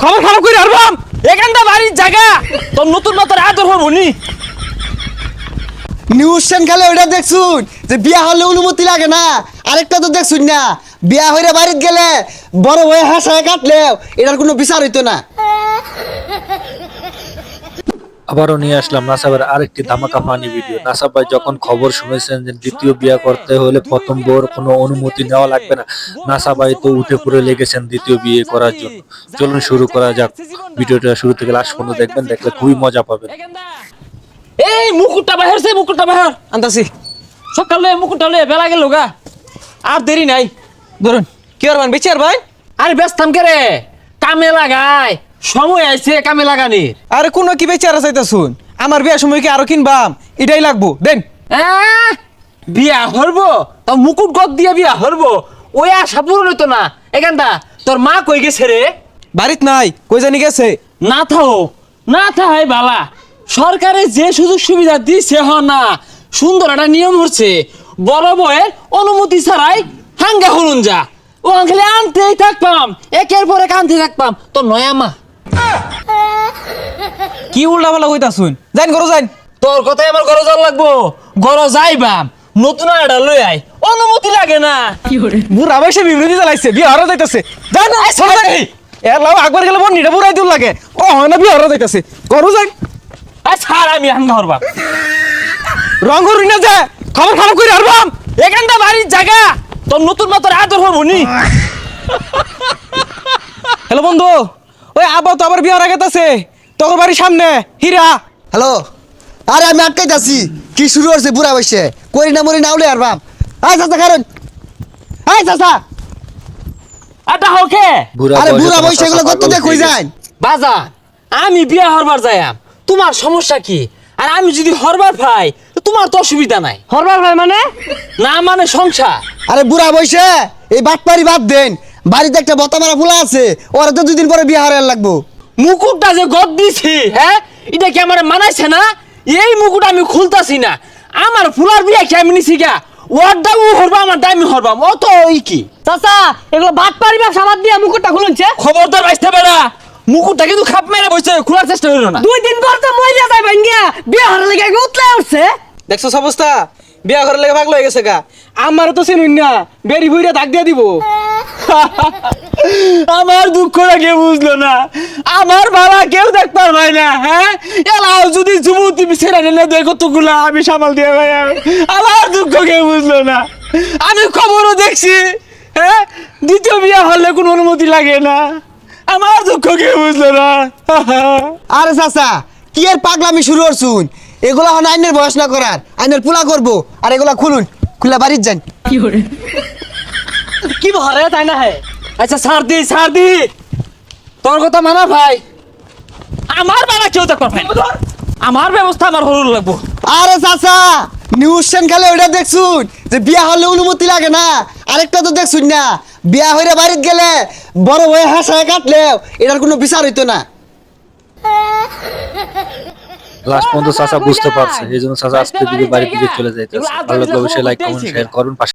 খবর খারাপ করে আরবাম এখানটা বাড়ির জায়গা তোর নতুন নতুন আদর হবো নি নিউজ চ্যানেলে ওটা দেখছুন যে বিয়া হলে অনুমতি লাগে না, আরেকটা তো দেখছুন না বিয়া হইরে বাড়িতে গেলে বড় হয়ে হাসায় কাটলেও এটার কোনো বিচার হইতো না। আবারও নিয়ে আসলাম নাসাবের আরেকটি ধামাকা ফানি ভিডিও। নাসাব ভাই যখন খবর শুনেছেন যে দ্বিতীয় বিয়ে করতে হলে প্রথম বউর কোনো অনুমতি নেওয়া লাগবে না, নাসাব ভাই তো উঠে পড়ে লেগেছেন দ্বিতীয় বিয়ে করার জন্য। চলুন শুরু করা যাক। ভিডিওটা শুরু থেকে লাস্ট পর্যন্ত দেখবেন, দেখলে খুবই মজা পাবেন। এই মুকুটটা বাহিরছে, মুকুটটা বাহির আনতাছি। সকালে মুকুটটা লয়ে বেলা গেল গা, আর দেরি নাই। ধরুন কি আর বেঁচে আর ভাই, আরে ব্যস্তাম কে রে, কামে লাগাই সময় আইছে কামে লাগানির। আরে কোন কি বেচারা চাইতা শুন, আমার বিয়ার সময় কি আরো কিনবাম, এটাই লাগবো দেন। বিয়া হরবো তো মুকুট গদ দিয়ে বিয়া হরবো, ওই আশা পূরণ হইতো না। এখানটা তোর মা কই গেছে রে? বাড়িত নাই, কই জানি গেছে। না থাও না থাই বালা, সরকারে যে সুযোগ সুবিধা দিছে হ না, সুন্দর একটা নিয়ম হচ্ছে বড় বয়ের অনুমতি ছাড়াই হাঙ্গা হলুন যা, ও খালি আনতেই থাকতাম, একের পর এক আনতে থাকতাম। তোর নয়া মা কি উল্টা পাল্টা কইতা শুন, যাইন করো যাইন। তোর কথাই আমার ঘরে যাওয়া লাগবো, ঘরে যাইবাম নতুন একটা লই আই, অনুমতি লাগে না। বুড়া বয়সে বিবৃতি চালাইছে, বিয়ে হারা যাইতাছে। যাই না এর লাভ একবার গেলে মন নিটা বুড়াই দূর লাগে, ও হয় না বিয়ে হারা যাইতাছে, করো যাইন। ছাড় আমি হাঙ্গা হরবাম, রং হরুই না যে খবর খারাপ করে হারবাম। এখানটা বাড়ির জায়গা তোর নতুন নতুন আদর হবো নি। হ্যালো বন্ধু, ওই আবার তো আবার বিয়ে হারা গেতাছে তোর বাড়ির সামনে হীরা। হ্যালো, আরে আমি আটকাইতাছি, কি শুরু হচ্ছে বুড়া বয়সে, করি না মরি না উলে আর বাপ। আয় চাচা কারণ, আয় চাচা। আটা হোকে আরে বুড়া বয়সে এগুলো কত দেখুই যায়। বাজার আমি বিয়া হরবার যাইয়াম, তোমার সমস্যা কি? আর আমি যদি হরবার ভাই তোমার তো অসুবিধা নাই। হরবার ভাই মানে? না মানে সংসার। আরে বুড়া বয়সে এই বাটপারি বাদ দেন, বাড়িতে একটা বতা মারা ফুলা আছে, ওরা তো 2 দিন পরে বিয়ে হারার লাগবো। মুকুটটা যে গদ দিছি, হ্যাঁ এটা কি আমার মানাইছে না? এই মুকুট আমি খুলতাছি না, আমার ফুলার বিয়া কি আমি নিছি গা, ওর দাম হরবা আমার দামি হরবাম, ও তো ওই কি চাচা এগুলো ভাত পারিবা সাবাদ দিয়ে মুকুটটা খুলছে। খবরদার বাইসতে পারা, মুকুটটা কিন্তু খাপ মেরে বসে খোলার চেষ্টা হইল না। 2 দিন পর তো মইরা যাই ভাঙ্গিয়া বিয়ে হারা লাগে উতলে উঠছে। দেখছো অবস্থা, বিয়া ঘরের লেগে পাগল হয়ে গেছে গা। আমার তো চিনুন না, বেরি বুইরা দাগ দিয়ে দিব। আমার দুঃখটা কেউ বুঝলো না, আমার বাবা কেউ দেখ পারবাই না। হ্যাঁ এলাও যদি যুবতী ছেড়ে নিলে দেখো তোগুলা আমি সামাল দিয়ে ভাই, আমার দুঃখ কেউ বুঝলো না। আমি খবরও দেখছি, হ্যাঁ দ্বিতীয় বিয়ে হলে কোনো অনুমতি লাগে না, আমার দুঃখ কেউ বুঝলো না। আরে চাচা কি আর পাগলামি শুরু করছুন, এগুলা হন আইনের বয়স না করার, আইনের পুলা করবো। আর এগুলা খুলুন, খুলে বাড়ির যান। কি ভরে তাই না? হ্যাঁ আচ্ছা ছাড় দি তোর কথা মানা ভাই, আমার বাবা কেউ দেখ পারবে না, আমার ব্যবস্থা আমার হরুন লাগবো। আরে চাচা নিউজ চ্যানেলে ওটা দেখছুন যে বিয়া হলে অনুমতি লাগে না, আরেকটা তো দেখছুন না বিয়া হইরে বাড়িতে গেলে বড় হয়ে হাসায় কাটলেও এটার কোনো বিচার হইতো না। লাস্ট পর্যন্ত চাচা বুঝতে পারছে, এই জন্য চাচা আজকে দিকে বাড়ির দিকে চলে যাইতেছে। ভালো লাগলে অবশ্যই লাইক কমেন্ট শেয়ার করুন।